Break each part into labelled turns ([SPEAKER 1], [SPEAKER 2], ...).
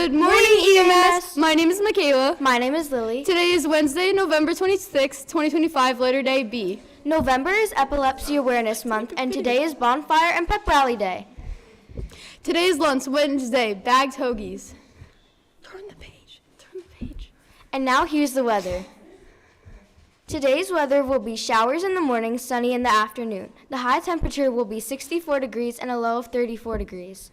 [SPEAKER 1] Good morning, EAMS. My name is Michaela.
[SPEAKER 2] My name is Lily.
[SPEAKER 1] Today is Wednesday, November 26, 2025, letter day B.
[SPEAKER 2] November is Epilepsy Awareness Month, and today is Bonfire and Pep Rally Day.
[SPEAKER 1] Today is lunch, Wednesday, bagged hoagies. Turn the page.
[SPEAKER 2] And now here's the weather. Today's weather will be showers in the morning, sunny in the afternoon. The high temperature will be 64 degrees and a low of 34 degrees.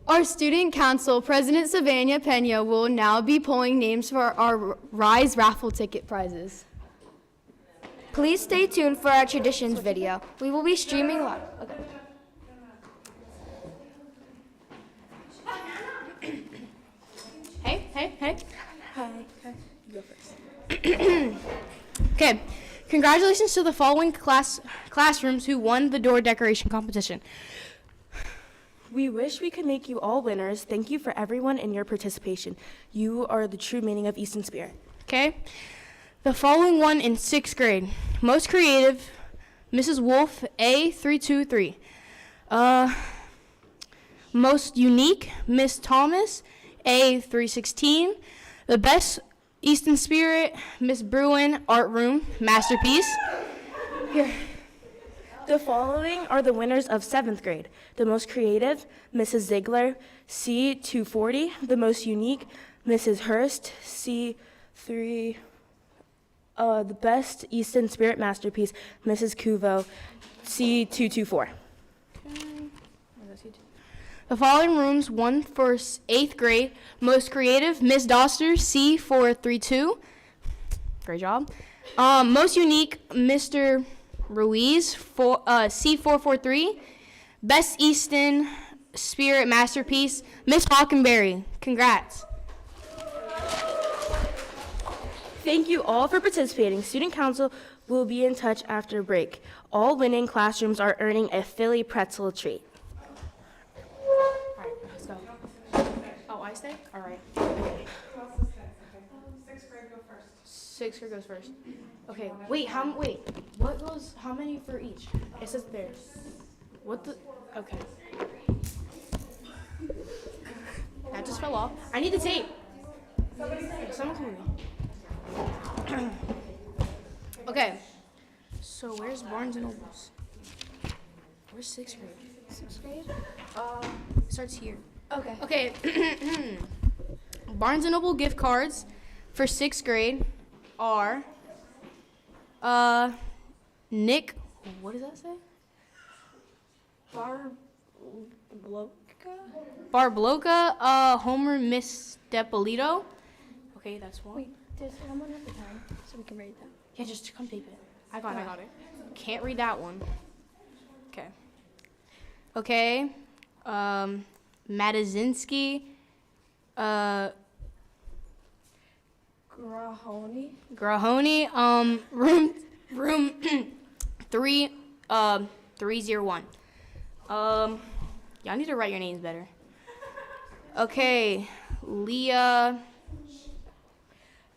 [SPEAKER 1] Our student council, President Savannah Pena, will now be pulling names for our RISE raffle ticket prizes.
[SPEAKER 2] Please stay tuned for our traditions video. We will be streaming live.
[SPEAKER 1] Okay. Hey.
[SPEAKER 2] Hi.
[SPEAKER 1] You go first. Okay. Congratulations to the following classrooms who won the door decoration competition.
[SPEAKER 3] We wish we could make you all winners. Thank you for everyone in your participation. You are the true meaning of Easton Spirit.
[SPEAKER 1] Okay. The following won in 6th grade. Most creative, Mrs. Wolf, A323. Most unique, Miss Thomas, A316. The best Easton Spirit, Miss Bruin, Art Room, Masterpiece.
[SPEAKER 3] Here. The following are the winners of 7th grade. The most creative, Mrs. Ziegler, C240. The most unique, Mrs. Hurst, C3. The best Easton Spirit masterpiece, Mrs. Kuvo, C224.
[SPEAKER 1] The following rooms won for 8th grade. Most creative, Miss Doster, C432. Great job. Most unique, Mr. Ruiz, C443. Best Easton Spirit masterpiece, Miss Hockenberry. Congrats.
[SPEAKER 3] Thank you all for participating. Student council will be in touch after break. All winning classrooms are earning a Philly pretzel treat.
[SPEAKER 1] All right, let's go. Oh, I stay? All right. Okay.
[SPEAKER 4] 6th grade go first.
[SPEAKER 1] 6th grade goes first. Okay, wait, how many for each? It says there. What the, okay. That just fell off. I need the tape. Someone come with me. Okay, so where's Barnes and Nobles? Where's 6th grade?
[SPEAKER 2] 6th grade?
[SPEAKER 1] It starts here.
[SPEAKER 2] Okay.
[SPEAKER 1] Okay, Barnes and Noble gift cards for 6th grade are, Nick, what does that say? Barbloca, Homer Miss Depolito. Okay, that's one.
[SPEAKER 2] Wait, there's someone at the time, so we can read that.
[SPEAKER 1] Yeah, just come tape it. I got it. Can't read that one. Okay. Okay. Matazinski. Grahoni. Room 301. Y'all need to write your names better. Okay. Leah.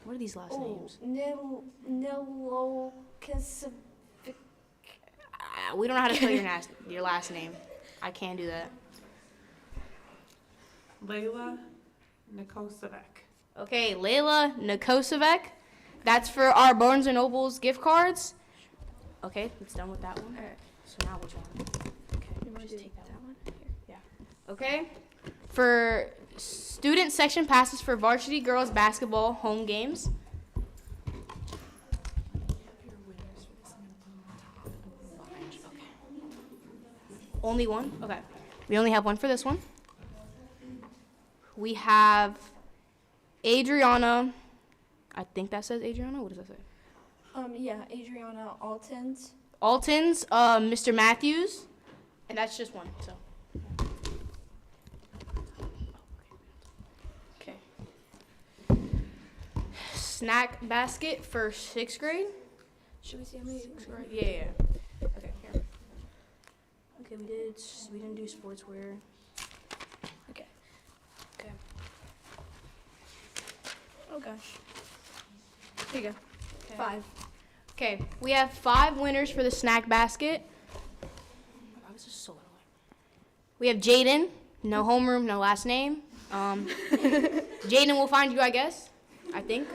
[SPEAKER 1] What are these last names? We don't know how to spell your last name. I can't do that.
[SPEAKER 4] Layla Nikosevec.
[SPEAKER 1] Okay, Layla Nikosevec. That's for our Barnes & Noble's gift cards. Okay, it's done with that one.
[SPEAKER 2] All right.
[SPEAKER 1] So now which one? Okay,
[SPEAKER 2] You want to
[SPEAKER 1] just
[SPEAKER 2] do
[SPEAKER 1] take
[SPEAKER 2] that one?
[SPEAKER 1] Yeah. Okay. For student section passes for varsity girls basketball home games. Only one? Okay. We only have one for this one. We have Adriana. I think that says Adriana. What does that say?
[SPEAKER 5] Yeah, Adriana Altens.
[SPEAKER 1] Altons, Mr. Matthews. And that's just one, so. Okay. Snack basket for 6th grade.
[SPEAKER 5] Should we see how many?
[SPEAKER 1] Yeah. Okay, here. Okay, we didn't do sportswear.
[SPEAKER 5] Okay.
[SPEAKER 1] Okay.
[SPEAKER 5] Oh gosh. Here you go.
[SPEAKER 1] Okay.
[SPEAKER 5] 5.
[SPEAKER 1] Okay, we have 5 winners for the snack basket. Oh, this is so annoying. We have Jaden, no homeroom, no last name. Jaden will find you, I guess. I think.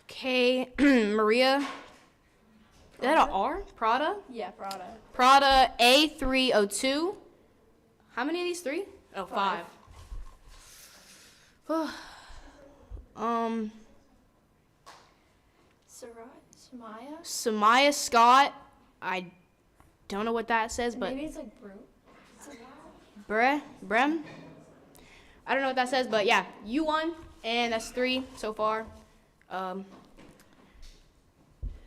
[SPEAKER 1] Okay, Maria. Is that an R? Prada?
[SPEAKER 5] Yeah, Prada.
[SPEAKER 1] Prada A302. How many of these? 3? Oh, 5.
[SPEAKER 5] Samaya?
[SPEAKER 1] Samaya Scott. I don't know what that says, but
[SPEAKER 5] Maybe it's like brute.
[SPEAKER 1] Brem. I don't know what that says, but yeah, you won, and that's 3 so far.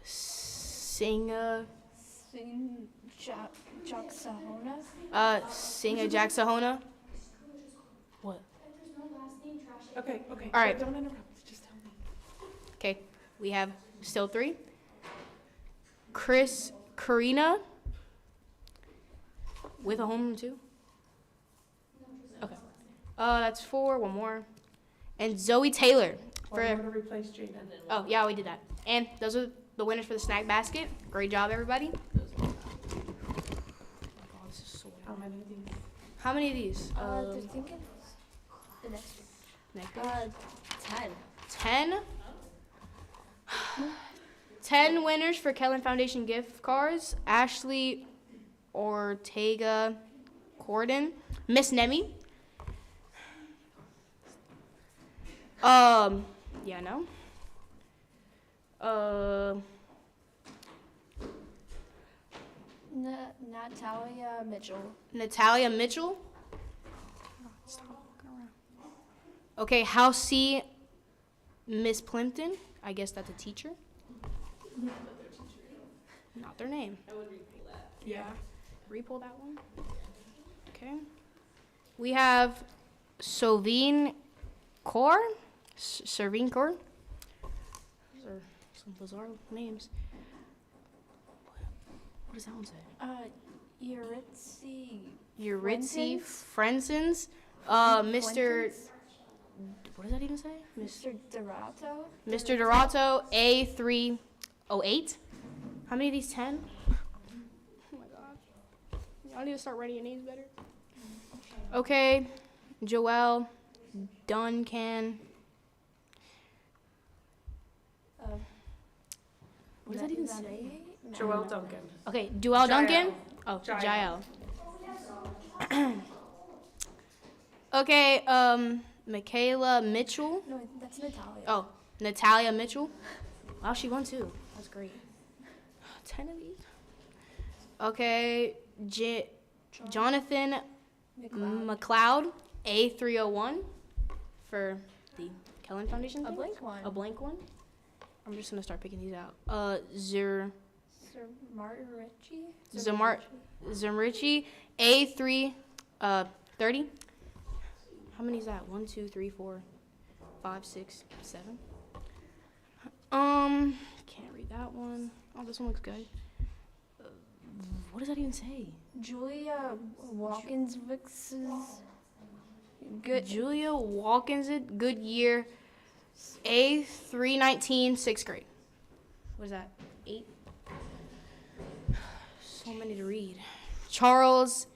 [SPEAKER 1] Singa
[SPEAKER 5] Jacksahona?
[SPEAKER 1] Singa Jacksahona. What?
[SPEAKER 4] Okay.
[SPEAKER 1] All right.
[SPEAKER 4] Don't interrupt. Just tell me.
[SPEAKER 1] Okay, we have still 3. Karina. With a home run too? Okay. That's 4, 1 more. And Zoe Taylor.
[SPEAKER 4] Or I'm going to replace Jaden.
[SPEAKER 1] Oh, yeah, we did that. And those are the winners for the snack basket. Great job, everybody. Oh this is so
[SPEAKER 4] How many of these?
[SPEAKER 1] How many of these?
[SPEAKER 5] They're thinking the next
[SPEAKER 1] Next
[SPEAKER 5] one. 10.
[SPEAKER 1] 10? 10 winners for Kellen Foundation gift cards. Ashley Ortega Corden. Miss Nemi. Yeah, no.
[SPEAKER 5] Natalia Mitchell.
[SPEAKER 1] Natalia Mitchell. Stop walking around. Okay, House C. Miss Plimpton. I guess that's a teacher. Not their name. I would repull that. Yeah. Repull that one. Okay. We have Sovine Kaur. Servine Kaur. Those are some bizarre names. What does that one say?
[SPEAKER 5] Yuritsi
[SPEAKER 1] Frensons. Mr. What does that even say?
[SPEAKER 5] Mr. Dorato.
[SPEAKER 1] Mr. Dorato, A308. How many of these? 10? Oh my god. I need to start writing your names better. Okay, Joelle Duncan. What does that even say?
[SPEAKER 4] Joelle Duncan.
[SPEAKER 1] Okay, Joelle Duncan. Oh,
[SPEAKER 4] Jael.
[SPEAKER 1] Jael. Okay, Michaela Mitchell.
[SPEAKER 5] No, that's Natalia.
[SPEAKER 1] Oh, Natalia Mitchell. Wow, she won too. That's great. 10 of these. Okay, Jonathan McLeod, A301 for the Kellen Foundation.
[SPEAKER 5] A blank one.
[SPEAKER 1] A blank one. I'm just gonna start picking these out. Zamrichi, A330. How many is that? 1, 2, 3, 4, 5, 6, 7. Can't read that one. Oh, this one looks good. What does that even say?
[SPEAKER 5] Julia Watkins Vix's good.
[SPEAKER 1] Julia Watkins, good year. A319, 6th grade. What is that? 8? So many to read. Charles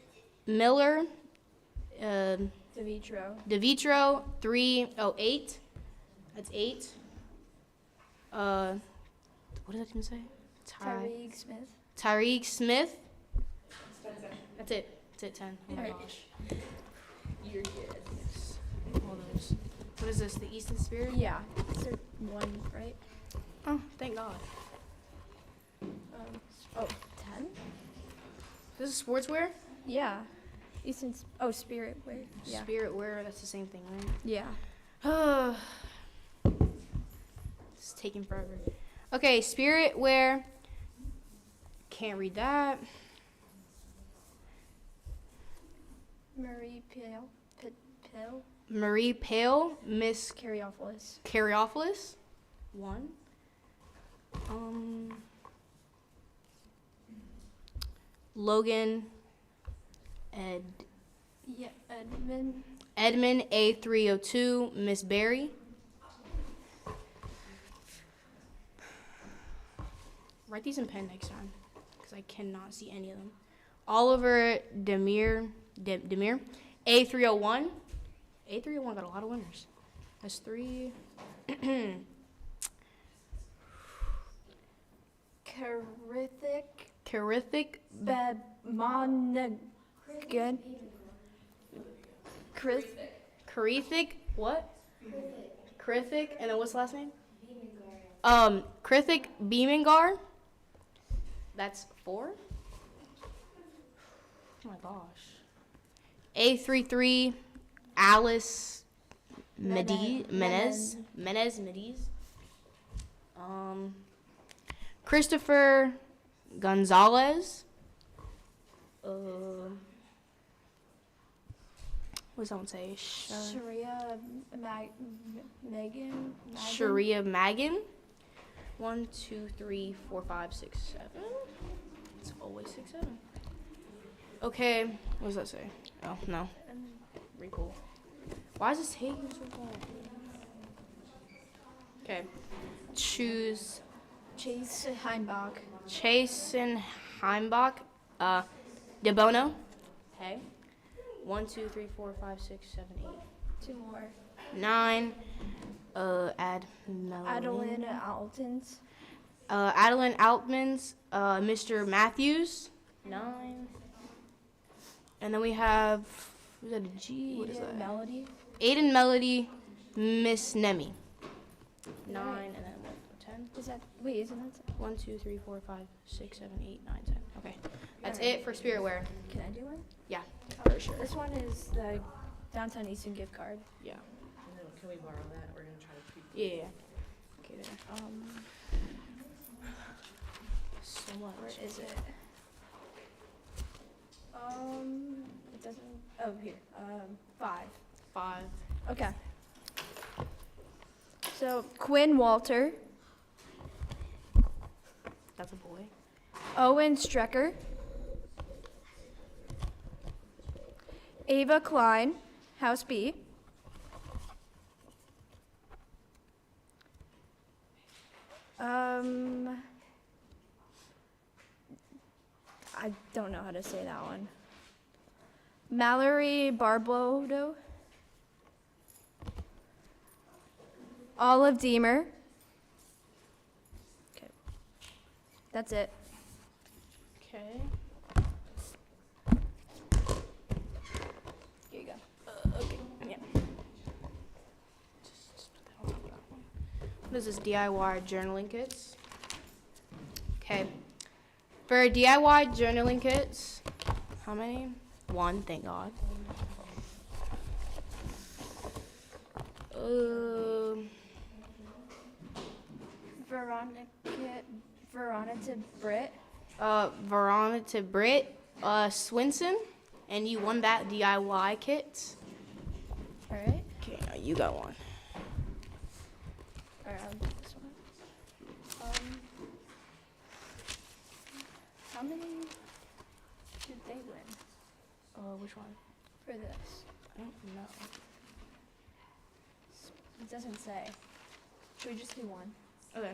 [SPEAKER 1] Miller, DeVitro, 308. That's 8. What does that even say?
[SPEAKER 5] Tyreek Smith.
[SPEAKER 1] Tyreek Smith. That's it. That's it, 10. Oh my gosh.
[SPEAKER 5] You're good.
[SPEAKER 1] Yes. All those. What is this? The Easton Spirit?
[SPEAKER 5] Yeah. It's their 1, right?
[SPEAKER 1] Oh, thank God.
[SPEAKER 5] 10?
[SPEAKER 1] This is sportswear?
[SPEAKER 5] Yeah. Easton's. Oh, Spirit Wear. Yeah.
[SPEAKER 1] Spirit wear, that's the same thing, right?
[SPEAKER 5] Yeah.
[SPEAKER 1] It's taking forever. Okay, Spirit wear. Can't read that.
[SPEAKER 5] Marie Pale.
[SPEAKER 1] Marie Pale, Miss
[SPEAKER 5] Caryophilus.
[SPEAKER 1] Caryophilus. 1. Logan
[SPEAKER 5] Yeah, Edmund.
[SPEAKER 1] Edmund A302, Miss Berry. Write these in pen next time, because I cannot see any of them. Oliver Demir Demir. A301. A301 got a lot of winners. That's 3. Carithic.
[SPEAKER 5] Good. Chris.
[SPEAKER 1] Carithic. What? Krithik. And then what's the last name? Krithik Beemangar. That's 4. Oh my gosh. A33 Alice Menez. Christopher Gonzalez. What does that one say?
[SPEAKER 5] Sharia Megan.
[SPEAKER 1] Sharia Magan. 1, 2, 3, 4, 5, 6, 7. It's always 6, 7. Okay, what does that say? Oh, no. Recall. Why is this taking so long? Okay. Choose
[SPEAKER 5] Chase Heimbach.
[SPEAKER 1] Chasen Heimbach. De Bono. Okay. 1, 2, 3, 4, 5, 6, 7, 8.
[SPEAKER 5] 2 more.
[SPEAKER 1] 9. Add Melanie.
[SPEAKER 5] Adeline Altons.
[SPEAKER 1] Adeline Altmans. Mr. Matthews. 9. And then we have, was that a G? What is that?
[SPEAKER 5] Melody.
[SPEAKER 1] Aiden Melody, Miss Nemi. 9, and then what, 10?
[SPEAKER 5] Is that, wait, isn't that?
[SPEAKER 1] 1, 2, 3, 4, 5, 6, 7, 8, 9, 10. Okay. That's it for Spirit Wear.
[SPEAKER 5] Can I do one?
[SPEAKER 1] Yeah,
[SPEAKER 5] Oh,
[SPEAKER 1] for sure.
[SPEAKER 5] This one is the Downtown Easton gift card.
[SPEAKER 1] Yeah.
[SPEAKER 4] Can we borrow that? We're gonna try to keep.
[SPEAKER 1] Yeah. Okay, there. So much.
[SPEAKER 5] Where is it? It doesn't, oh, here, 5.
[SPEAKER 1] 5.
[SPEAKER 5] Okay. So, Quinn Walter,
[SPEAKER 1] That's a boy.
[SPEAKER 5] Owen Strecker, Ava Klein, House B, I don't know how to say that one. Mallory Barbodo, Olive Deemer. Okay. That's it.
[SPEAKER 1] Okay.
[SPEAKER 5] Here you go.
[SPEAKER 1] Okay. Yeah. Just put that on top of that one. What is this? DIY journaling kits. Okay. For DIY journaling kits, how many? 1, thank God.
[SPEAKER 5] Veronica Britt.
[SPEAKER 1] Veronica Britt Swinson, and you won that DIY kit.
[SPEAKER 5] All right.
[SPEAKER 1] Okay, now you got one.
[SPEAKER 5] All right, I'll do this one. How many did they win
[SPEAKER 1] Which one?
[SPEAKER 5] for this?
[SPEAKER 1] I don't know.
[SPEAKER 5] It doesn't say. Should we just do one?
[SPEAKER 1] Okay.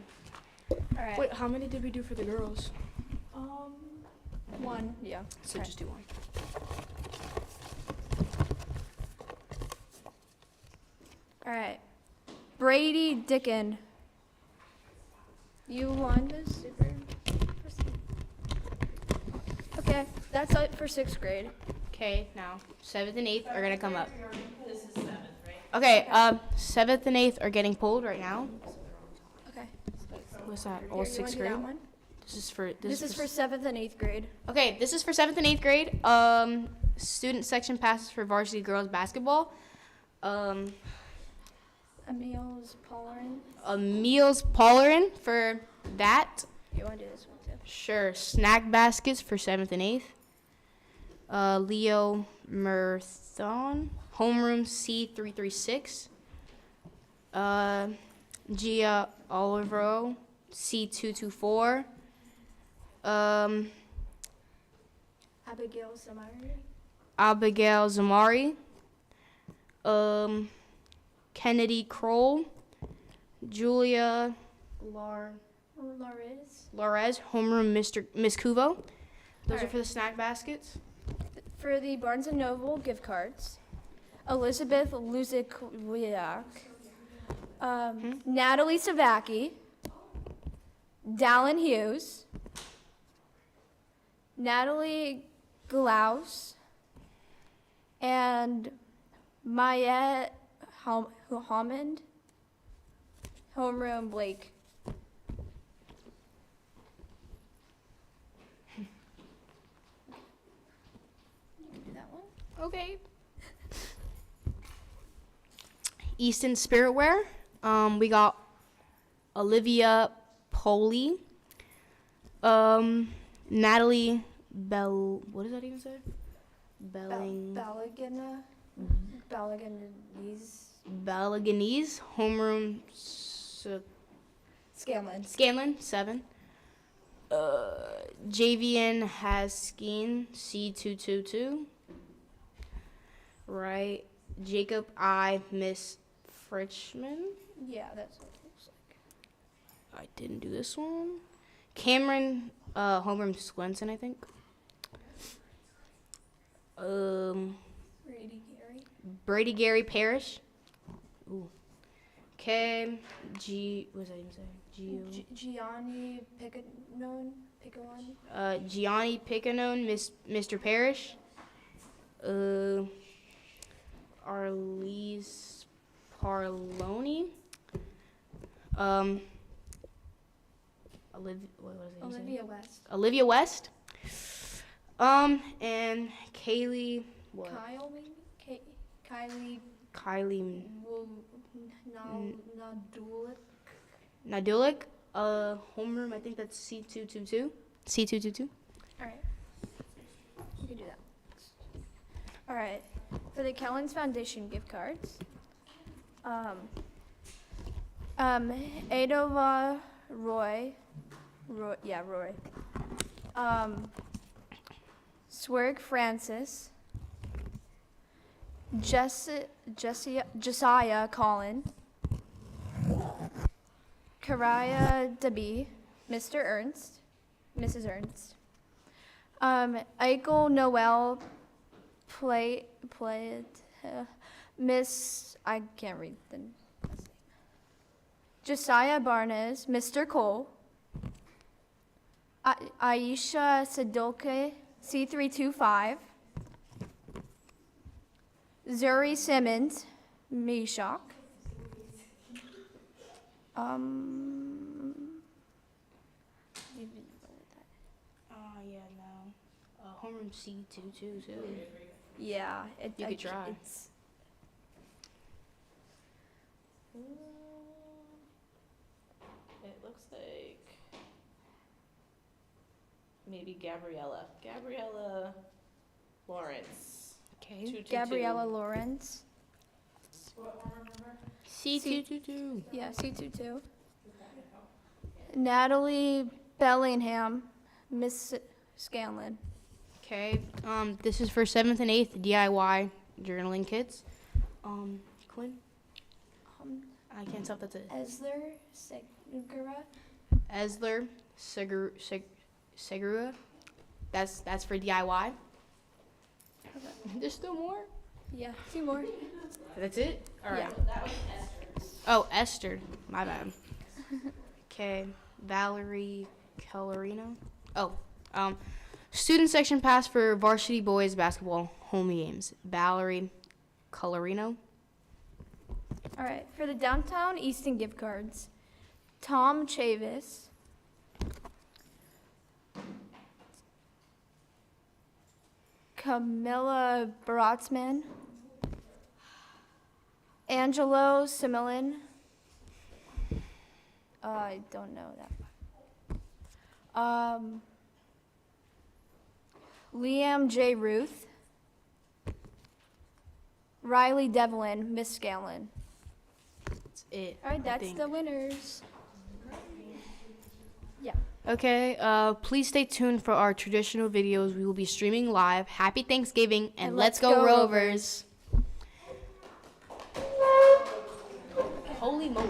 [SPEAKER 5] All right.
[SPEAKER 1] Wait, how many did we do for the girls?
[SPEAKER 5] 1. Yeah.
[SPEAKER 1] So
[SPEAKER 5] Okay.
[SPEAKER 1] just do one.
[SPEAKER 5] All right. Brady Dickin. You won the super. Okay, that's it for 6th grade.
[SPEAKER 1] Okay, now 7th and 8th are gonna come up. This is 7th, right? Okay, 7th and 8th are getting pulled right now.
[SPEAKER 5] Okay.
[SPEAKER 1] What's that?
[SPEAKER 5] Here,
[SPEAKER 1] All
[SPEAKER 5] you
[SPEAKER 1] 6th
[SPEAKER 5] wanna do
[SPEAKER 1] grade.
[SPEAKER 5] that one?
[SPEAKER 1] This is for
[SPEAKER 5] This is for 7th and 8th grade.
[SPEAKER 1] Okay, this is for 7th and 8th grade. Student section passes for varsity girls basketball.
[SPEAKER 5] Emil's Paulerin.
[SPEAKER 1] Meals Pollerin for that.
[SPEAKER 5] You want to do this one too?
[SPEAKER 1] Sure. Snack baskets for 7th and 8th. Leo Murthon, homeroom C336. Gia Olivero, C224.
[SPEAKER 5] Abigail Samari.
[SPEAKER 1] Abigail Zamari. Kennedy Kroll. Julia
[SPEAKER 5] Lariz.
[SPEAKER 1] Larez, homeroom Miss Kuvo. Those are
[SPEAKER 5] Alright.
[SPEAKER 1] for the snack baskets.
[SPEAKER 5] For the Barnes & Noble gift cards, Elizabeth Luzikwyak, Natalie Savacki, Dallin Hughes, Natalie Glaus, and Mayette Hammond, Homeroom Blake. That one?
[SPEAKER 1] Okay. Easton Spiritwear. We got Olivia Poley. Natalie what does that even say? Balaganese. Homeroom Scanlon 7. Javian Haskeen C222. Right. Jacob I. Miss Fritchman.
[SPEAKER 5] Yeah, that's what it looks like.
[SPEAKER 1] I didn't do this one. Cameron Homeroom Swenson, I think. Brady Gary Parrish. Ooh. K G what does that even say?
[SPEAKER 5] Gianni Piccolone.
[SPEAKER 1] Gianni Piccanone, Mr. Parrish. Arlise Parloni.
[SPEAKER 5] Olivia West.
[SPEAKER 1] Olivia West. And Kaylee what?
[SPEAKER 5] Kyle, maybe? Kylie
[SPEAKER 1] Kylie
[SPEAKER 5] Nadulik.
[SPEAKER 1] Nadulik. Homeroom, I think that's C222. C222.
[SPEAKER 5] All right. You can do that. All right. For the Kellens Foundation gift cards, Adova Roy. Swerg Francis. Josiah Collin. Karaya Debbie. Mr. Ernst. Mrs. Ernst. Eichel Noel Miss, I can't read the last name. Josiah Barnes, Mr. Cole. Aisha Sadolke, C325. Zuri Simmons, Meshach.
[SPEAKER 1] Yeah, no. Homeroom C222.
[SPEAKER 5] Yeah,
[SPEAKER 1] You could try.
[SPEAKER 5] It's
[SPEAKER 4] It looks like maybe Gabriella Lawrence.
[SPEAKER 1] Okay.
[SPEAKER 4] 222.
[SPEAKER 5] Gabriella Lawrence.
[SPEAKER 1] C222.
[SPEAKER 5] Yeah, C22. Natalie Bellingham, Miss Scanlon.
[SPEAKER 1] Okay. This is for 7th and 8th DIY journaling kits. Quinn? I can't tell if that's it.
[SPEAKER 5] Esler Segura.
[SPEAKER 1] Esler Segura. That's for DIY. There's still more?
[SPEAKER 5] Yeah, 2 more.
[SPEAKER 1] That's it? All right.
[SPEAKER 5] Yeah.
[SPEAKER 1] Oh, Esther. My bad. Okay. Valerie Colorino. Oh, student section pass for varsity boys basketball home games. Valerie Colorino.
[SPEAKER 5] All right, for the Downtown Easton gift cards, Tom Chavis. Camilla Brotzman. Angelo Similin. I don't know that. Liam J. Ruth. Riley Devlin, Miss Scanlon.
[SPEAKER 1] That's it.
[SPEAKER 5] All right,
[SPEAKER 1] I
[SPEAKER 5] that's
[SPEAKER 1] think.
[SPEAKER 5] the winners. Yeah.
[SPEAKER 1] Okay, please stay tuned for our traditional videos. We will be streaming live. Happy Thanksgiving, and let's go Rovers. Holy moly.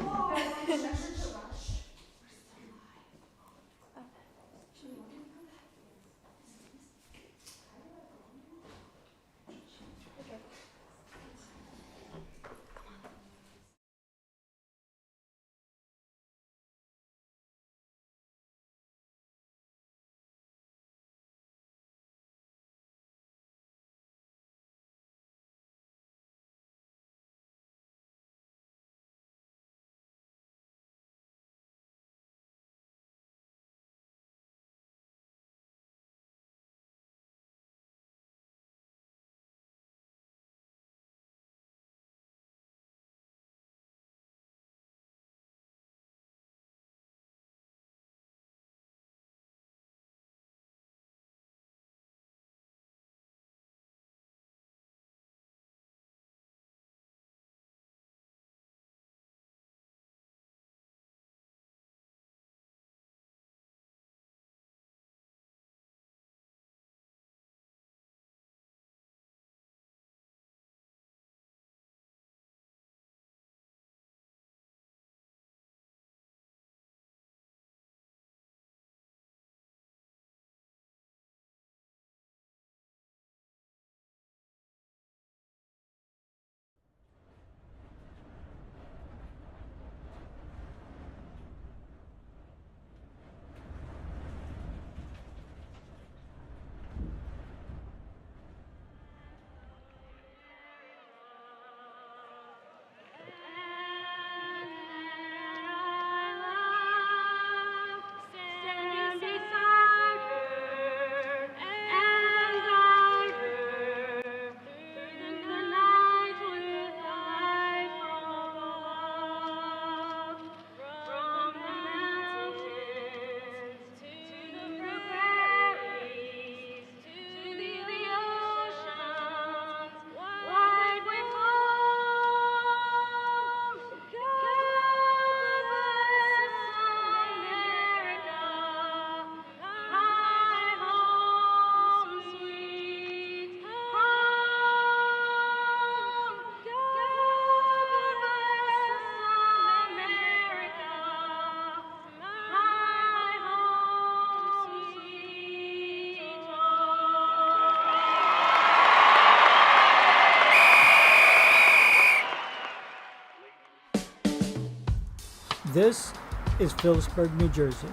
[SPEAKER 6] This is Phillipsburg, New Jersey.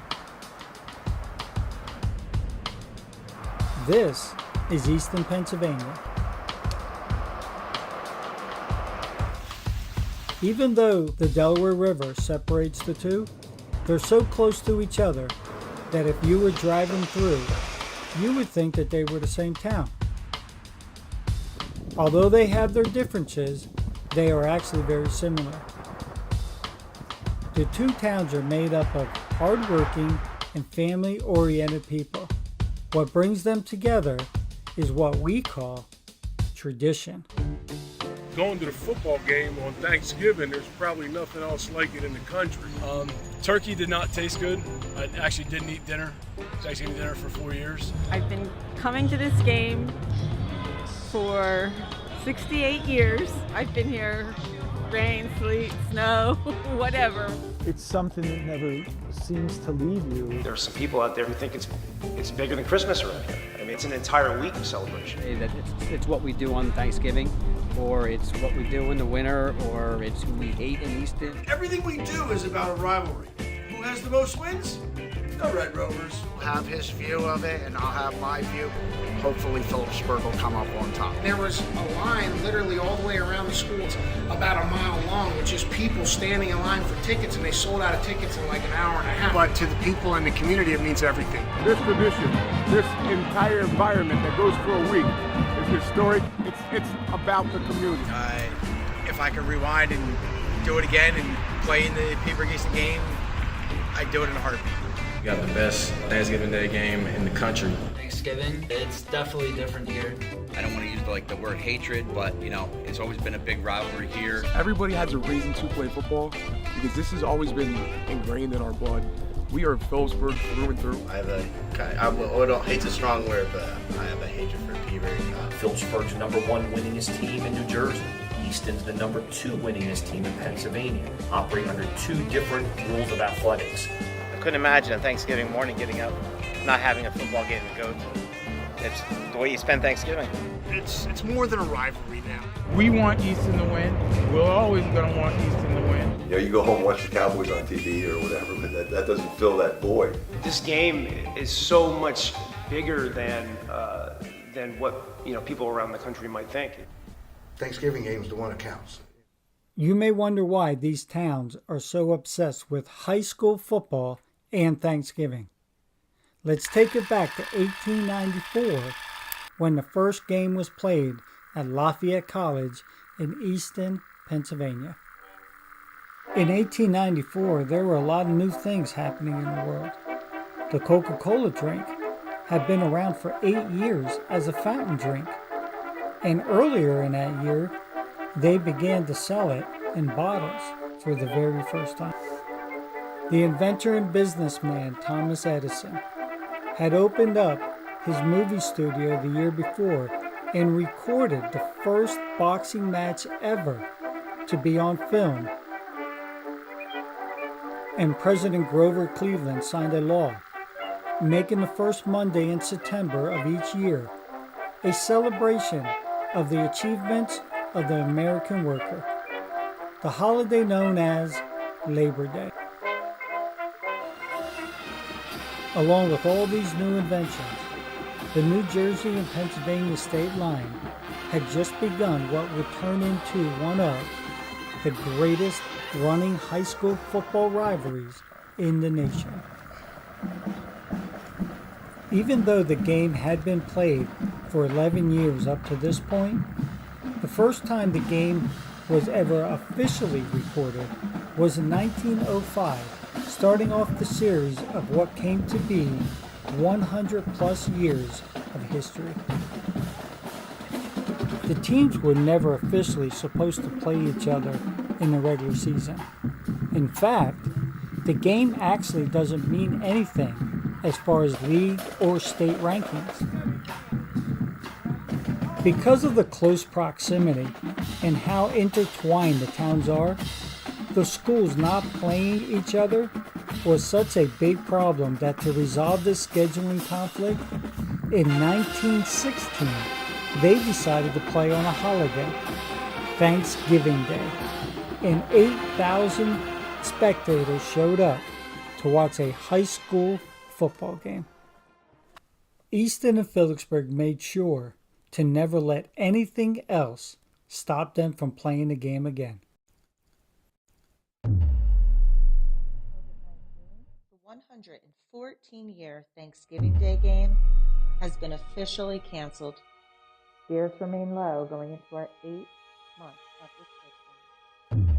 [SPEAKER 6] This is Easton, Pennsylvania. Even though the Delaware River separates the two, they're so close to each other that if you were driving through, you would think that they were the same town. Although they have their differences, they are actually very similar. The two towns are made up of hardworking and family-oriented people. What brings them together is what we call tradition.
[SPEAKER 7] Going to the football game on Thanksgiving, there's probably nothing else like it in the country.
[SPEAKER 8] Turkey did not taste good. I actually didn't eat dinner. Thanksgiving dinner for 4 years.
[SPEAKER 9] I've been coming to this game for 68 years. I've been here, rain, sleet, snow, whatever.
[SPEAKER 10] It's something that never seems to leave you.
[SPEAKER 11] There are some people out there who think it's bigger than Christmas around here. I mean, it's an entire week of celebration.
[SPEAKER 12] It's what we do on Thanksgiving, or it's what we do in the winter, or it's who we hate in Easton.
[SPEAKER 13] Everything we do is about a rivalry. Who has the most wins? The Red Rovers.
[SPEAKER 14] He'll have his view of it, and I'll have my view. Hopefully Phillipsburg will come up on top.
[SPEAKER 15] There was a line literally all the way around the school, about a mile long, with just people standing in line for tickets, and they sold out of tickets in like an hour and a half.
[SPEAKER 14] But to the people in the community, it means everything.
[SPEAKER 7] This tradition, this entire environment that goes for a week is historic. It's about the community.
[SPEAKER 16] If I could rewind and do it again and play in the Peterborough Easton game, I'd do it in a heartbeat.
[SPEAKER 17] We got the best Thanksgiving Day game in the country.
[SPEAKER 18] Thanksgiving, it's definitely different here.
[SPEAKER 19] I don't want to use the word hatred, but it's always been a big rivalry here.
[SPEAKER 7] Everybody has a reason to play football because this has always been ingrained in our blood. We are Phillipsburg through and through.
[SPEAKER 20] I hate's a strong word, but I have a hatred for Peterborough.
[SPEAKER 21] Phillipsburg's #1 winningest team in New Jersey. Easton's the #2 winningest team in Pennsylvania, operating under two different rules of athletics.
[SPEAKER 11] I couldn't imagine a Thanksgiving morning getting up, not having a football game to go to. It's the way you spend Thanksgiving.
[SPEAKER 14] It's more than a rivalry now.
[SPEAKER 7] We want Easton to win. We're always going to want Easton to win.
[SPEAKER 20] You go home and watch the Cowboys on TV or whatever, but that doesn't fill that void.
[SPEAKER 11] This game is so much bigger than what people around the country might think.
[SPEAKER 20] Thanksgiving game is the one that counts.
[SPEAKER 6] You may wonder why these towns are so obsessed with high school football and Thanksgiving. Let's take it back to 1894 when the first game was played at Lafayette College in Easton, Pennsylvania. In 1894, there were a lot of new things happening in the world. The Coca-Cola drink had been around for 8 years as a fountain drink, and earlier in that year, they began to sell it in bottles for the very first time. The inventor and businessman Thomas Edison had opened up his movie studio the year before and recorded the first boxing match ever to be on film. And President Grover Cleveland signed a law making the first Monday in September of each year a celebration of the achievements of the American worker, the holiday known as Labor Day. Along with all these new inventions, the New Jersey and Pennsylvania state line had just begun what would turn into one of the greatest running high school football rivalries in the nation. Even though the game had been played for 11 years up to this point, the first time the game was ever officially recorded was in 1905, starting off the series of what came to be 100 plus years of history. The teams were never officially supposed to play each other in the regular season. In fact, the game actually doesn't mean anything as far as league or state rankings. Because of the close proximity and how intertwined the towns are, the schools not playing each other was such a big problem that to resolve this scheduling conflict, in 1916, they decided to play on a holiday, Thanksgiving Day, and 8,000 spectators showed up to watch a high school football game. Easton and Phillipsburg made sure to never let anything else stop them from playing the game again.
[SPEAKER 3] The 114-year Thanksgiving Day game has been officially canceled. Spirits remain low going into our 8th month of restrictions.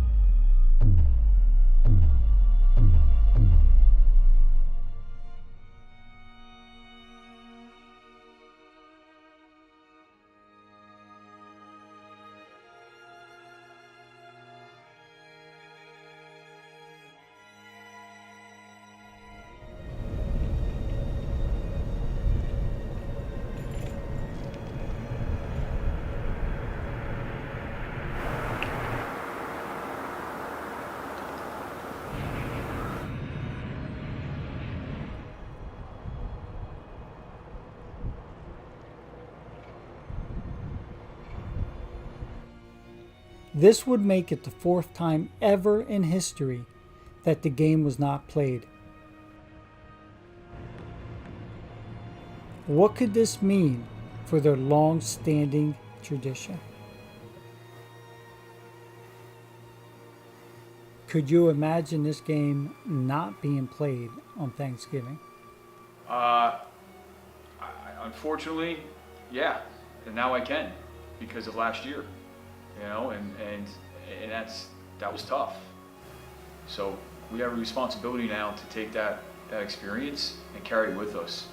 [SPEAKER 6] This would make it the 4th time ever in history that the game was not played. What could this mean for their long-standing tradition? Could you imagine this game not being played on Thanksgiving?
[SPEAKER 22] Unfortunately, yeah, and now I can because of last year, you know, and that was tough. So we have a responsibility now to take that experience and carry it with us.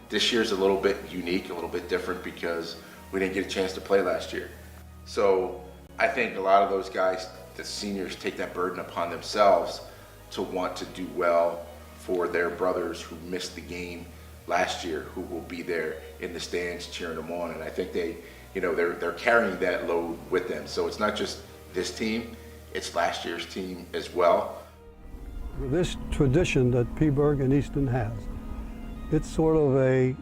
[SPEAKER 20] This year's a little bit unique, a little bit different because we didn't get a chance to play last year. So I think a lot of those guys, the seniors, take that burden upon themselves to want to do well for their brothers who missed the game last year, who will be there in the stands cheering them on. And I think they're carrying that load with them. So it's not just this team, it's last year's team as well.
[SPEAKER 10] This tradition that Peaburg and Easton has, it's sort of a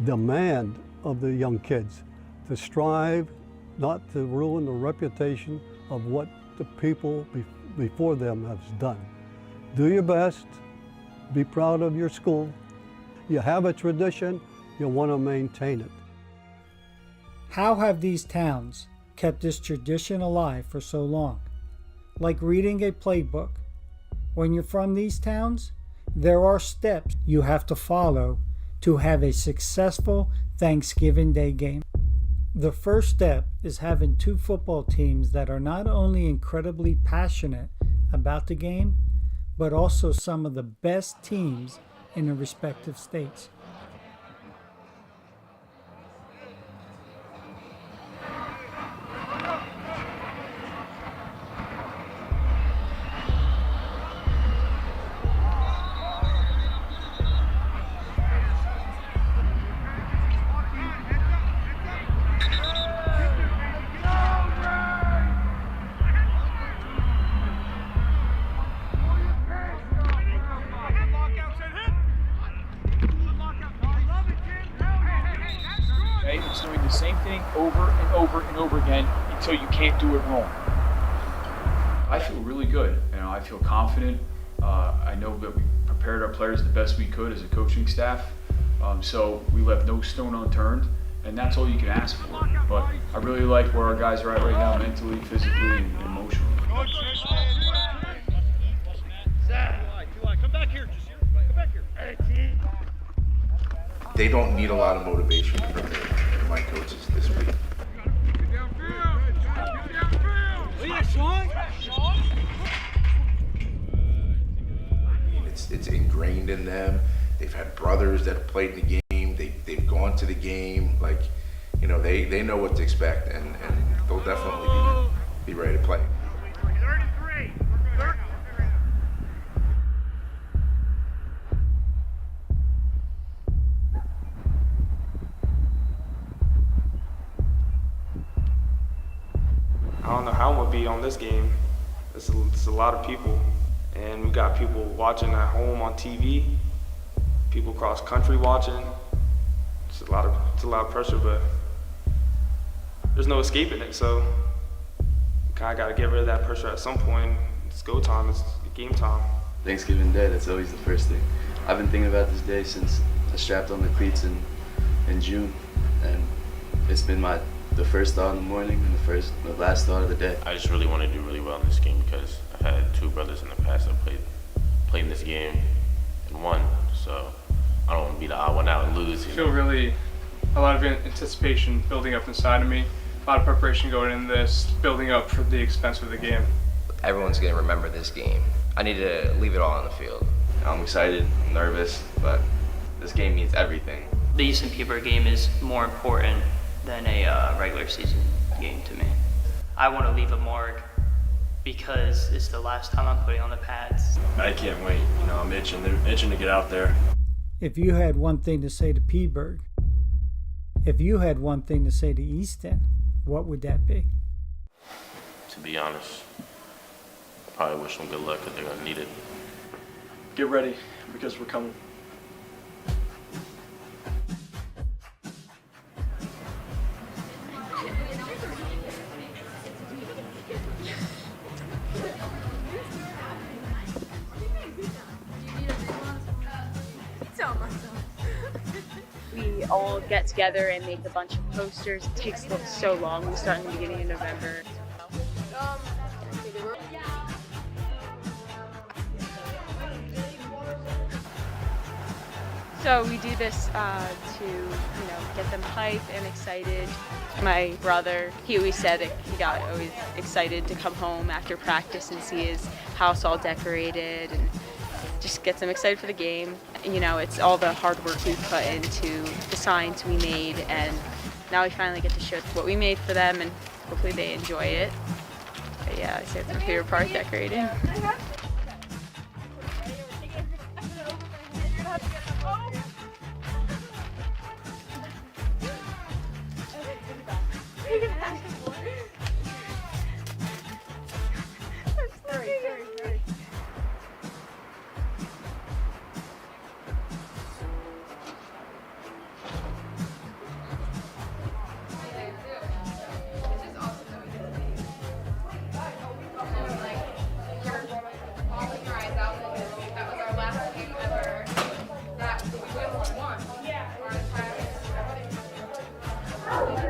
[SPEAKER 10] demand of the young kids to strive not to ruin the reputation of what the people before them have done. Do your best, be proud of your school. You have a tradition, you want to maintain it.
[SPEAKER 6] How have these towns kept this tradition alive for so long? Like reading a playbook. When you're from these towns, there are steps you have to follow to have a successful Thanksgiving Day game. The first step is having two football teams that are not only incredibly passionate about the game, but also some of the best teams in their respective states.
[SPEAKER 22] It's doing the same thing over and over and over again until you can't do it wrong. I feel really good. I feel confident. I know that we prepared our players the best we could as a coaching staff. So we left no stone unturned, and that's all you can ask for. But I really like where our guys are at right now, mentally, physically, and emotionally.
[SPEAKER 23] Come back here, come back here.
[SPEAKER 20] They don't need a lot of motivation from my coaches this week. It's ingrained in them. They've had brothers that have played in the game. They've gone to the game. They know what to expect, and they'll definitely be ready to play.
[SPEAKER 24] I don't know how I'm gonna be on this game. It's a lot of people, and we got people watching at home on TV, people across country watching. It's a lot of pressure, but there's no escaping it. So kind of got to get rid of that pressure at some point. It's go time. It's game time.
[SPEAKER 1] Thanksgiving Day, that's always the first thing. I've been thinking about this day since I strapped on the cleats in June, and it's been the first thought in the morning and the last thought of the day.
[SPEAKER 2] I just really want to do really well in this game because I've had two brothers in the past that played in this game and won, so I don't want to be the odd one out and lose.
[SPEAKER 4] I feel really a lot of anticipation building up inside of me, a lot of preparation going in this, building up for the expense of the game.
[SPEAKER 5] Everyone's going to remember this game. I need to leave it all on the field.
[SPEAKER 17] I'm excited, nervous, but this game means everything.
[SPEAKER 18] The Easton Peterborough game is more important than a regular season game to me. I want to leave a mark because it's the last time I'm putting on the pads.
[SPEAKER 17] I can't wait. I'm itching to get out there.
[SPEAKER 6] If you had one thing to say to Peterborough, if you had one thing to say to Easton, what would that be?
[SPEAKER 2] To be honest, probably wish them good luck because they're going to need it.
[SPEAKER 7] Get ready, because we're coming.
[SPEAKER 25] We all get together and make a bunch of posters. It takes so long. We start in the beginning of November. So we do this to, get them hyped and excited. My brother, he always said he got always excited to come home after practice and see his house all decorated and just gets them excited for the game. It's all the hard work we put into the signs we made, and now we finally get to show what we made for them, and hopefully they enjoy it. But yeah, I say it's my favorite part, decorating.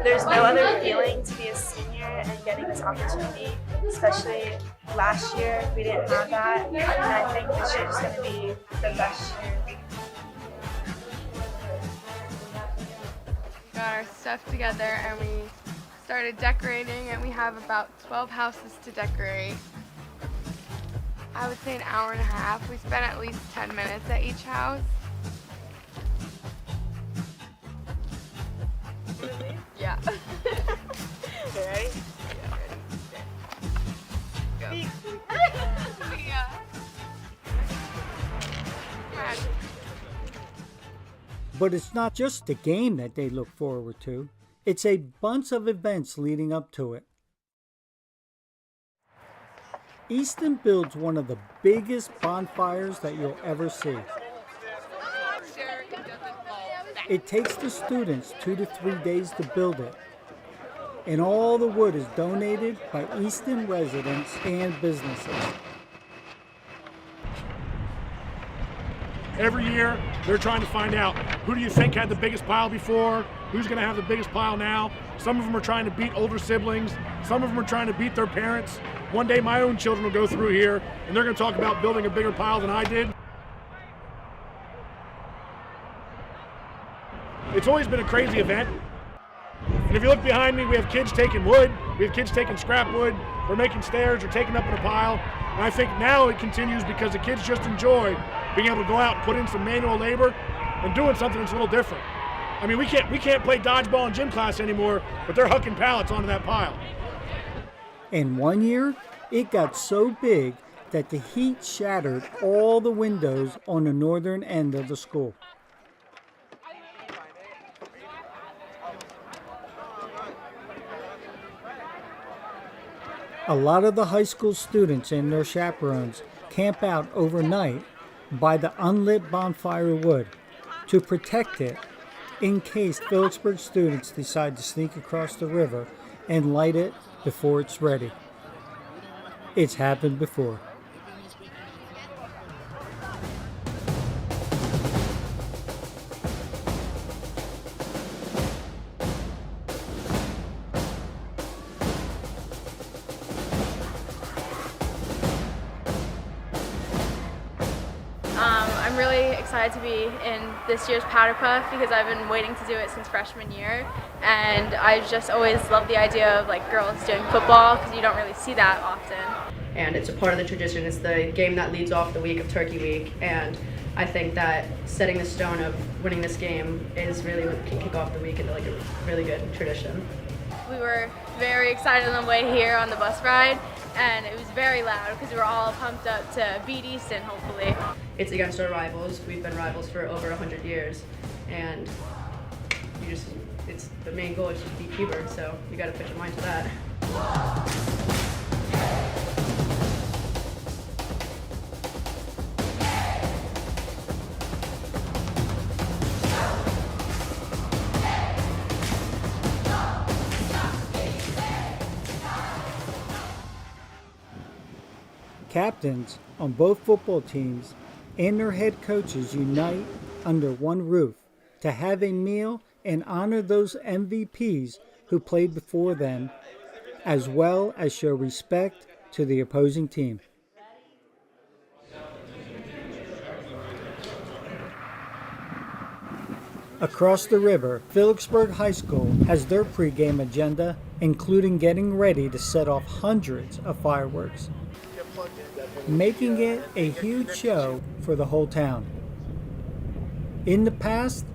[SPEAKER 25] There's no other feeling to be a senior and getting this opportunity, especially last year we didn't have that, and I think this year is going to be the best year.
[SPEAKER 26] We got our stuff together and we started decorating, and we have about 12 houses to decorate. I would say an hour and a half. We spent at least 10 minutes at each house. Yeah.
[SPEAKER 25] Okay, ready?
[SPEAKER 26] Yeah, ready? Yeah.
[SPEAKER 6] But it's not just the game that they look forward to. It's a bunch of events leading up to it. Easton builds one of the biggest bonfires that you'll ever see. It takes the students 2 to 3 days to build it, and all the wood is donated by Easton residents and businesses.
[SPEAKER 27] Every year, they're trying to find out, who do you think had the biggest pile before? Who's going to have the biggest pile now? Some of them are trying to beat older siblings. Some of them are trying to beat their parents. One day, my own children will go through here, and they're going to talk about building a bigger pile than I did. It's always been a crazy event. And if you look behind me, we have kids taking wood. We have kids taking scrap wood. We're making stairs or taking up in a pile. And I think now it continues because the kids just enjoy being able to go out and put in some manual labor and doing something that's a little different. I mean, we can't play dodgeball in gym class anymore, but they're hucking pallets onto that pile.
[SPEAKER 6] And one year, it got so big that the heat shattered all the windows on the northern end of the school. A lot of the high school students and their chaperones camp out overnight by the unlit bonfire wood to protect it in case Phillipsburg students decide to sneak across the river and light it before it's ready. It's happened before.
[SPEAKER 8] I'm really excited to be in this year's Powder Puff because I've been waiting to do it since freshman year, and I just always loved the idea of like girls doing football because you don't really see that often.
[SPEAKER 9] And it's a part of the tradition. It's the game that leads off the week of Turkey Week, and I think that setting the stone of winning this game is really what can kick off the week into like a really good tradition.
[SPEAKER 8] We were very excited on the way here on the bus ride, and it was very loud because we were all pumped up to beat Easton, hopefully.
[SPEAKER 9] It's against our rivals. We've been rivals for over 100 years, and it's the main goal is just beat Peaburg, so you got to put your mind to that.
[SPEAKER 6] Captains on both football teams and their head coaches unite under one roof to have a meal and honor those MVPs who played before them, as well as show respect to the opposing team. Across the river, Phillipsburg High School has their pregame agenda, including getting ready to set off hundreds of fireworks, making it a huge show for the whole town. In the past,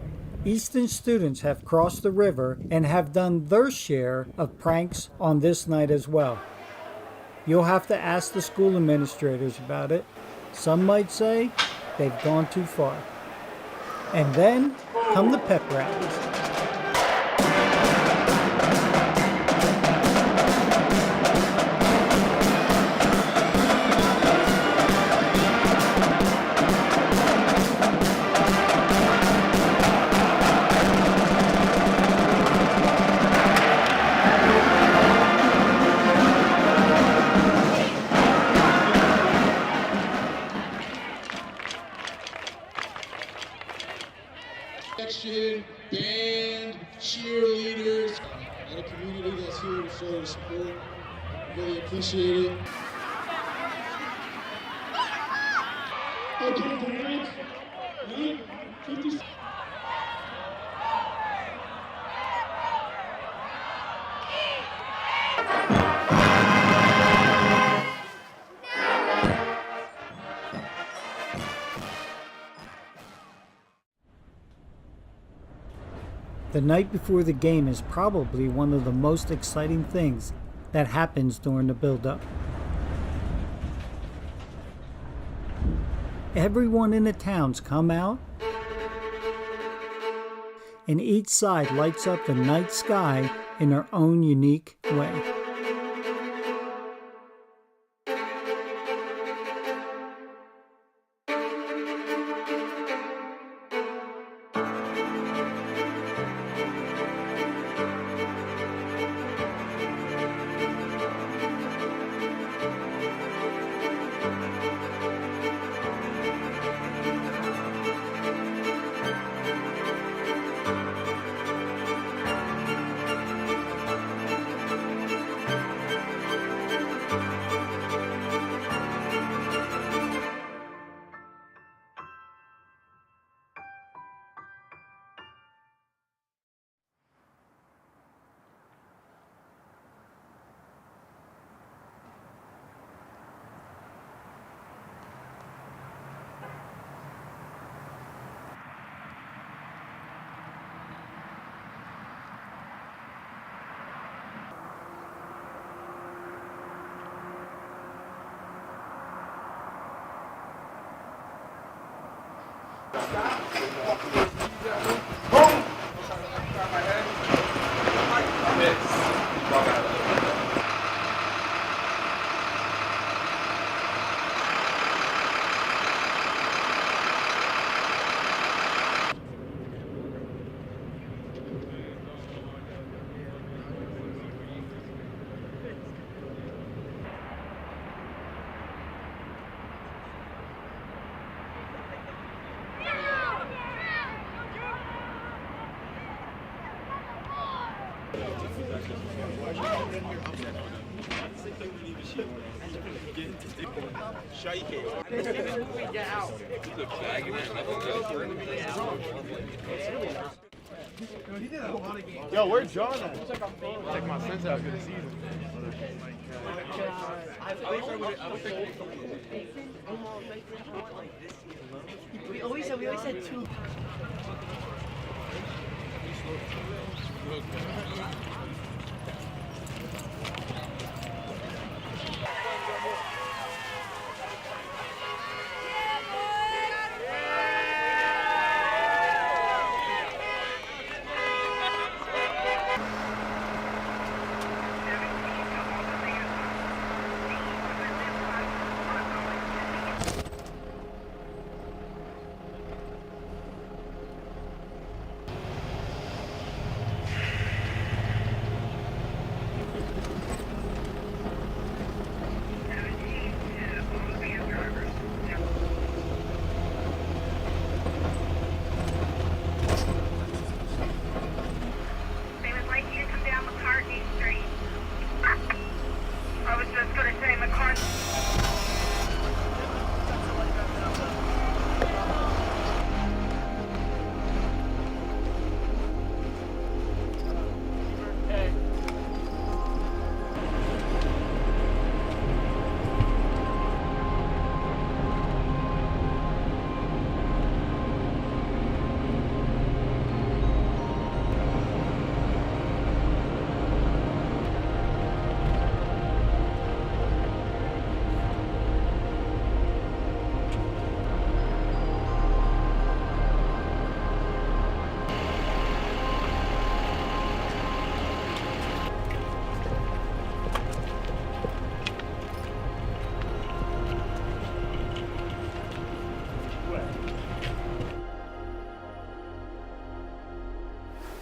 [SPEAKER 6] Easton students have crossed the river and have done their share of pranks on this night as well. You'll have to ask the school administrators about it. Some might say they've gone too far. And then come the pep rallies.
[SPEAKER 12] Band, cheerleaders, and a community that's here to show their support. Really appreciate it. Okay, parents, right? 50.
[SPEAKER 6] The night before the game is probably one of the most exciting things that happens during the build-up. Everyone in the towns come out, and each side lights up the night sky in their own unique way.
[SPEAKER 27] Yo, where's John at? Take my sense out for the season.
[SPEAKER 11] We always had two.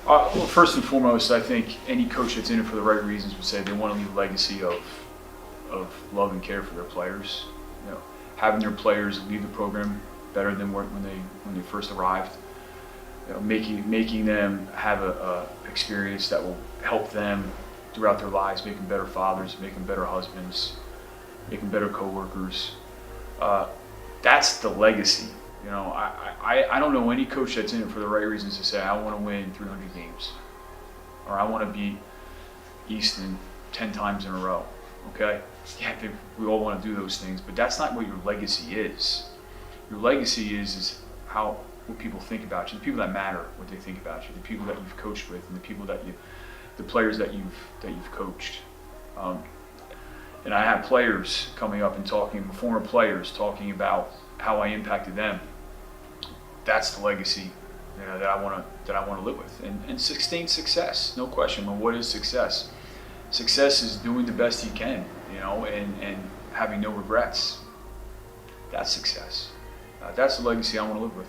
[SPEAKER 22] Well, first and foremost, I think any coach that's in it for the right reasons would say they want to leave a legacy of love and care for their players. You know, having their players leave the program better than when they first arrived. You know, making them have a experience that will help them throughout their lives, make them better fathers, make them better husbands, make them better coworkers. That's the legacy. You know, I don't know any coach that's in it for the right reasons to say, I want to win 300 games, or I want to beat Easton 10 times in a row, okay? Yeah, we all want to do those things, but that's not what your legacy is. Your legacy is what people think about you, the people that matter, what they think about you, the people that you've coached with, and the players that you've coached. And I have players coming up and former players talking about how I impacted them. That's the legacy, you know, that I want to live with, and sustain success, no question. But what is success? Success is doing the best you can, you know, and having no regrets. That's success. That's the legacy I want to live with.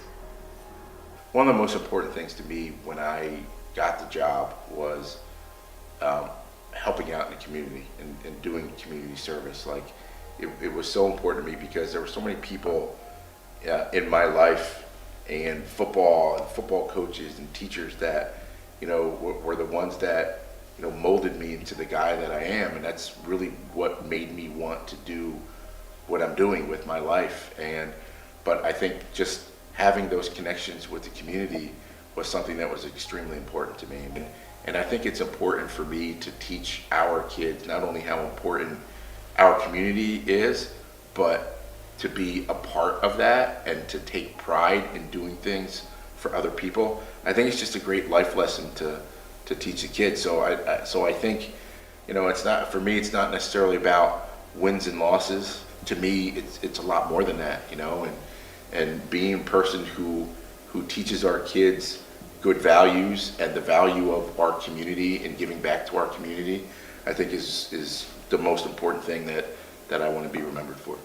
[SPEAKER 20] One of the most important things to me when I got the job was helping out in the community and doing community service. Like, it was so important to me because there were so many people in my life, and football coaches and teachers that, you know, were the ones that, you know, molded me into the guy that I am, and that's really what made me want to do what I'm doing with my life. But I think just having those connections with the community was something that was extremely important to me. And I think it's important for me to teach our kids not only how important our community is, but to be a part of that and to take pride in doing things for other people. I think it's just a great life lesson to teach the kids. So I think, you know, it's not, for me, it's not necessarily about wins and losses. To me, it's a lot more than that, you know, and being a person who teaches our kids good values and the value of our community and giving back to our community, I think is the most important thing that I want to be remembered for.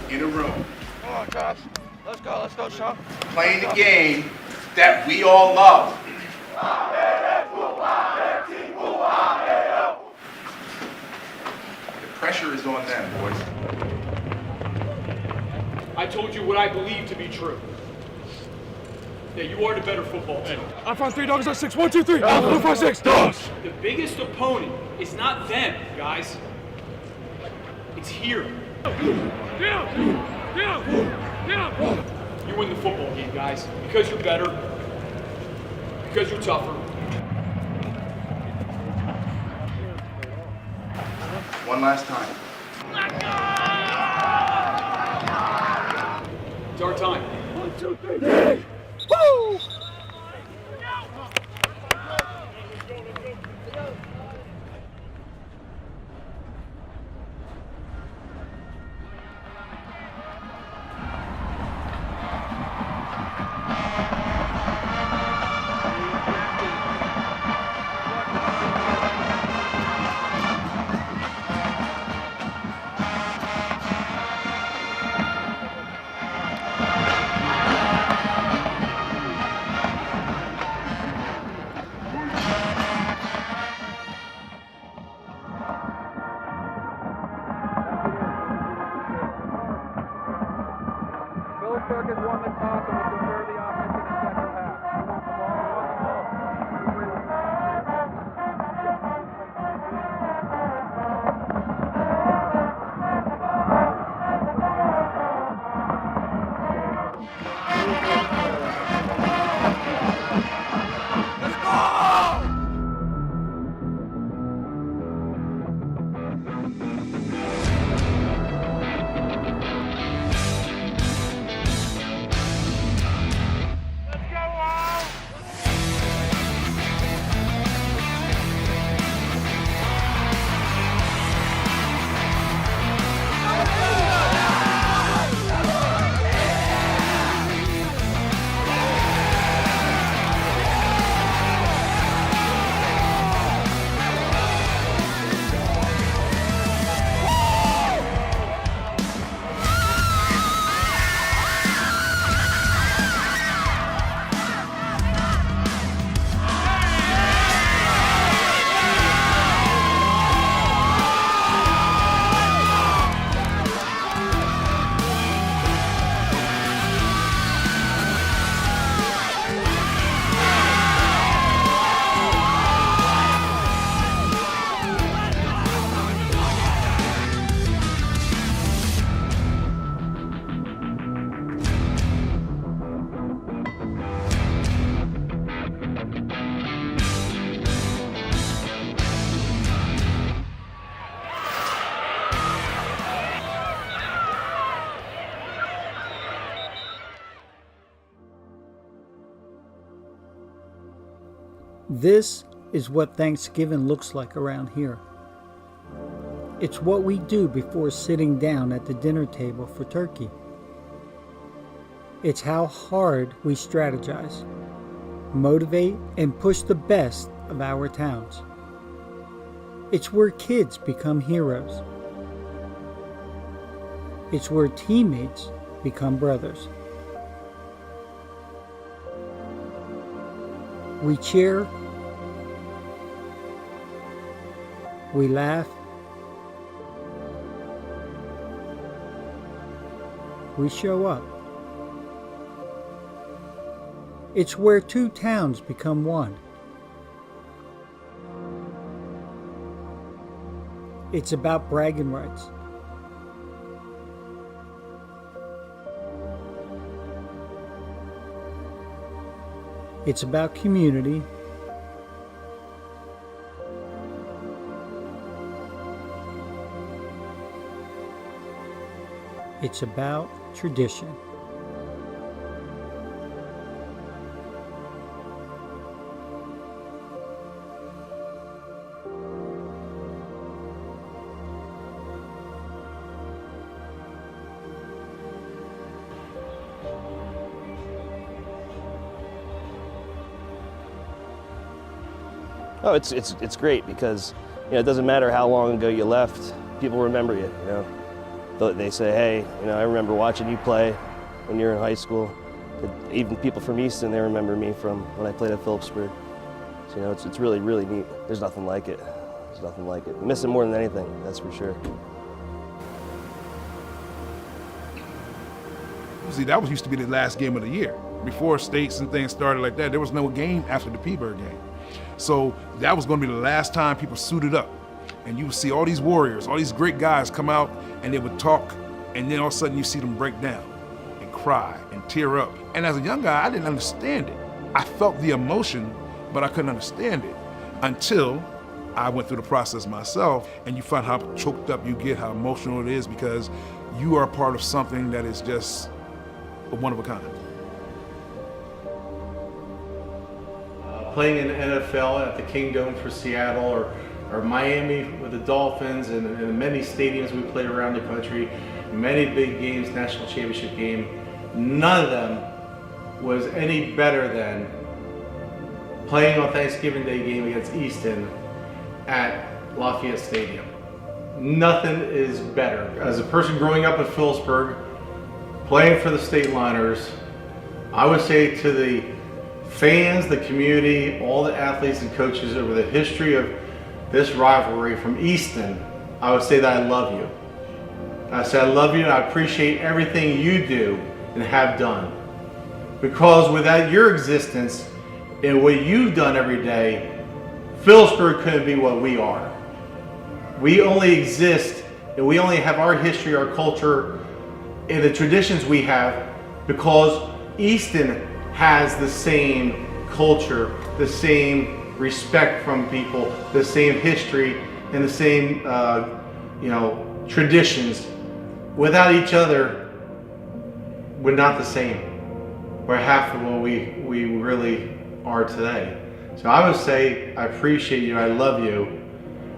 [SPEAKER 11] In a room. Oh gosh. Let's go, Sean.
[SPEAKER 20] Playing the game that we all love. The pressure is on them, boys.
[SPEAKER 22] I told you what I believe to be true. That you are the better football team.
[SPEAKER 7] I found 3 dogs on 6. 1, 2, 3. 4, 5, 6 dogs.
[SPEAKER 22] The biggest opponent is not them, guys. It's here. You win the football game, guys, because you're better, because you're tougher.
[SPEAKER 20] One last time.
[SPEAKER 22] It's our time.
[SPEAKER 7] 1, 2, 3. Woo!
[SPEAKER 3] Phillipsburg has won the toss and will defer the offense in the second half. You want the ball? You want the ball?
[SPEAKER 6] This is what Thanksgiving looks like around here. It's what we do before sitting down at the dinner table for turkey. It's how hard we strategize, motivate, and push the best of our towns. It's where kids become heroes. It's where teammates become brothers. We cheer, we laugh, we show up. It's where two towns become one. It's about bragging rights. It's about community. It's about tradition.
[SPEAKER 13] Oh, it's great because, you know, it doesn't matter how long ago you left, people remember you, you know. They say, hey, you know, I remember watching you play when you were in high school, Even people from Easton, they remember me from when I played at Phillipsburg. So, you know, it's really, really neat. There's nothing like it. There's nothing like it. I miss it more than anything, that's for sure.
[SPEAKER 27] See, that was used to be the last game of the year. Before states and things started like that, there was no game after the Peaburg game. So that was going to be the last time people suited up. And you would see all these warriors, all these great guys come out, and they would talk, and then all of a sudden you see them break down and cry and tear up. And as a young guy, I didn't understand it. I felt the emotion, but I couldn't understand it until I went through the process myself, and you find how choked up you get, how emotional it is, because you are a part of something that is just one of a kind.
[SPEAKER 10] Playing in the NFL at the Kingdom for Seattle or Miami with the Dolphins and many stadiums we played around the country, many big games, national championship game, none of them was any better than playing on Thanksgiving Day game against Easton at Lafayette Stadium. Nothing is better. As a person growing up in Phillipsburg, playing for the State Liners, I would say to the fans, the community, all the athletes and coaches over the history of this rivalry from Easton, I would say that I love you. I say I love you and I appreciate everything you do and have done. Because without your existence and what you've done every day, Phillipsburg couldn't be what we are. We only exist and we only have our history, our culture, and the traditions we have because Easton has the same culture, the same respect from people, the same history, and the same traditions. Without each other, we're not the same. We're half of what we really are today. So I would say I appreciate you, I love you,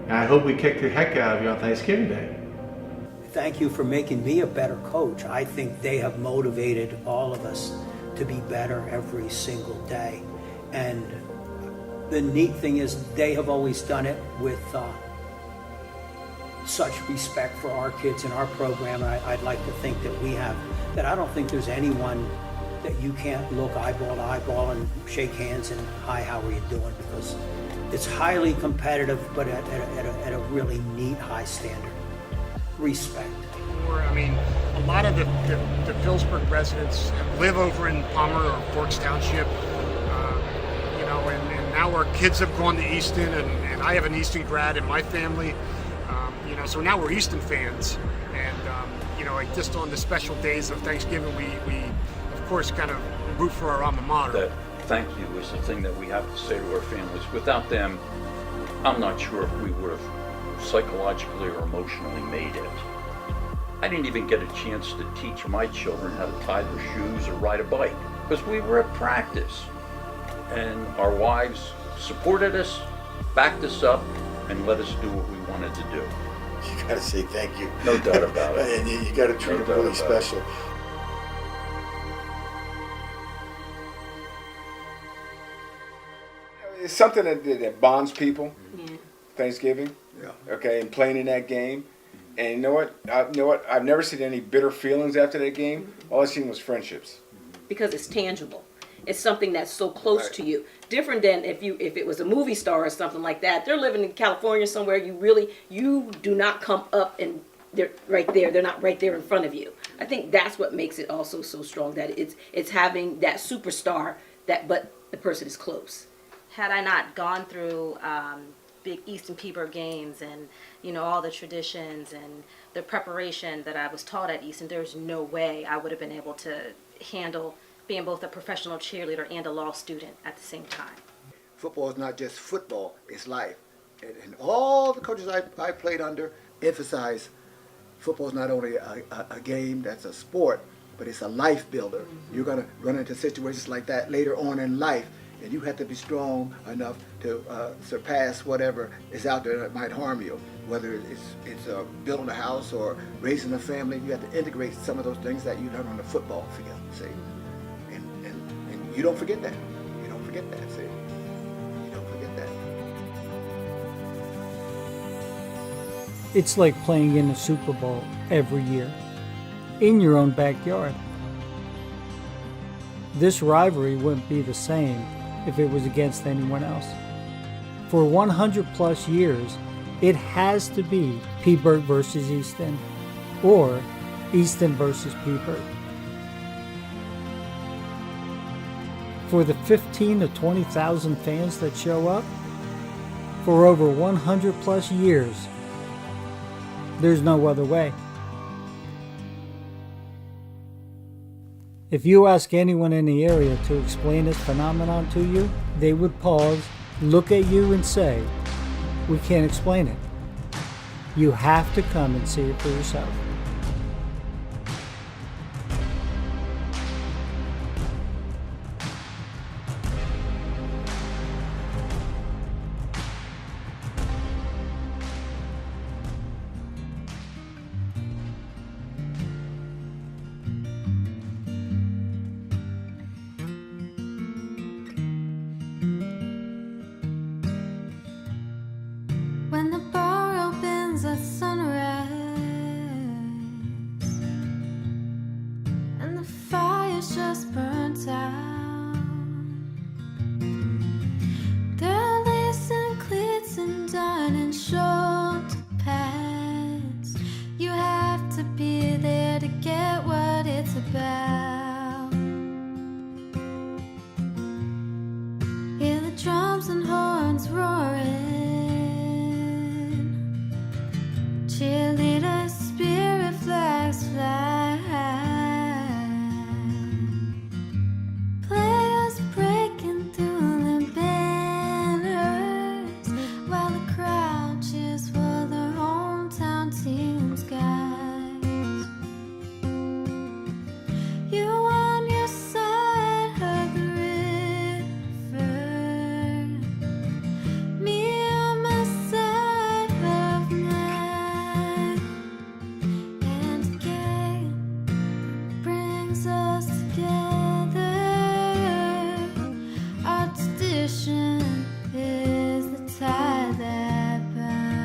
[SPEAKER 10] and I hope we kick the heck out of you on Thanksgiving Day.
[SPEAKER 14] Thank you for making me a better coach. I think they have motivated all of us to be better every single day. And the neat thing is they have always done it with such respect for our kids and our program. And I'd like to think that we have, that I don't think there's anyone that you can't look eyeball to eyeball and shake hands and hi, how are you doing? Because it's highly competitive, but at a really neat high standard. Respect.
[SPEAKER 27] I mean, a lot of the Phillipsburg residents live over in Palmer or Forks Township, and now our kids have gone to Easton, and I have an Easton grad in my family, so now we're Easton fans, and just on the special days of Thanksgiving, we of course kind of root for our alma mater.
[SPEAKER 15] That thank you is the thing that we have to say to our families. Without them, I'm not sure if we would have psychologically or emotionally made it. I didn't even get a chance to teach my children how to tie their shoes or ride a bike because we were at practice. And our wives supported us, backed us up, and let us do what we wanted to do.
[SPEAKER 16] You gotta say thank you.
[SPEAKER 15] No doubt about it.
[SPEAKER 16] And you gotta treat them really special.
[SPEAKER 19] It's something that bonds people.
[SPEAKER 25] Yeah.
[SPEAKER 19] Thanksgiving.
[SPEAKER 16] Yeah.
[SPEAKER 19] Okay, and playing in that game. And you know what? I've never seen any bitter feelings after that game. All I seen was friendships.
[SPEAKER 21] Because it's tangible. It's something that's so close to you. Different than if it was a movie star or something like that. They're living in California somewhere. You do not come up and they're right there. They're not right there in front of you. I think that's what makes it also so strong. That it's having that superstar but the person is close.
[SPEAKER 23] Had I not gone through big Easton Peaburg games and all the traditions and the preparation that I was taught at Easton, there's no way I would have been able to handle being both a professional cheerleader and a law student at the same time.
[SPEAKER 16] Football is not just football, it's life. And all the coaches I played under emphasize football is not only a game that's a sport, but it's a life builder. Mm-hmm. You're gonna run into situations like that later on in life, and you have to be strong enough to surpass whatever is out there that might harm you. Whether it's building a house or raising a family, you have to integrate some of those things that you learn on the football field, see? And you don't forget that. You don't forget that, see? You don't forget that.
[SPEAKER 6] It's like playing in the Super Bowl every year, in your own backyard. This rivalry wouldn't be the same if it was against anyone else. For 100 plus years, it has to be Peaburg versus Easton, or Easton versus Peaburg. For the 15 to 20,000 fans that show up, for over 100 plus years, there's no other way. If you ask anyone in the area to explain this phenomenon to you, they would pause, look at you and say, "We can't explain it. You have to come and see it for yourself."
[SPEAKER 1] When the bar opens at sunrise and the fire's just burnt out, there are lace and cleats and dining short to pass. You have to be there to get what it's about. Hear the drums and horns roaring, cheerleader spirit flags fly, players breaking through their banners while the crowd cheers for their hometown teams, guys. You on your side of the river, me on my side of mine, and the game brings us together. Our tradition is the tie that binds.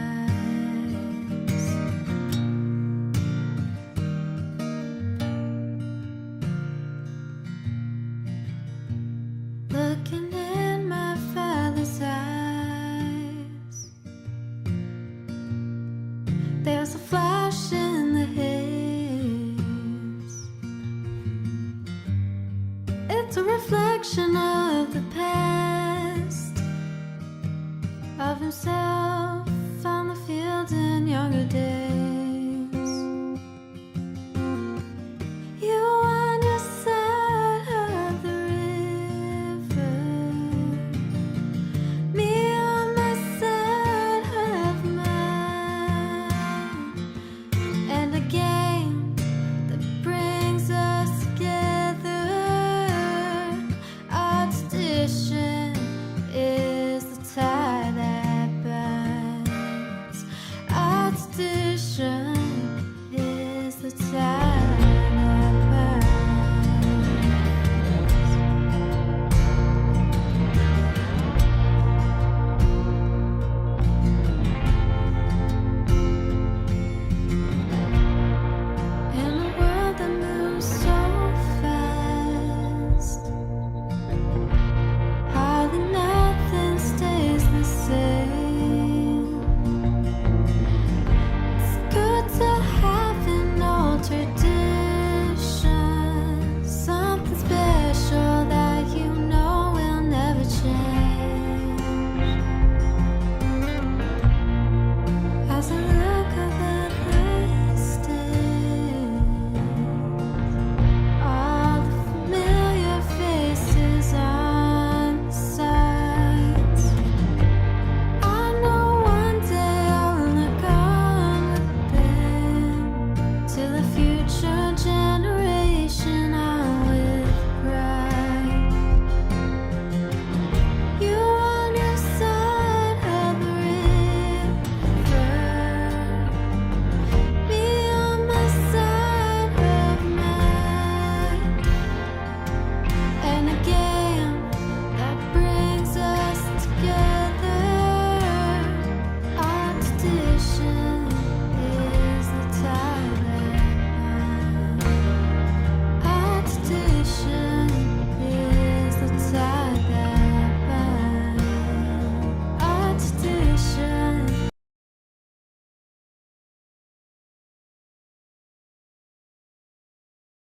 [SPEAKER 1] Looking in my father's eyes, there's a flash in the haze. It's a reflection of the past, of himself on the field in younger days.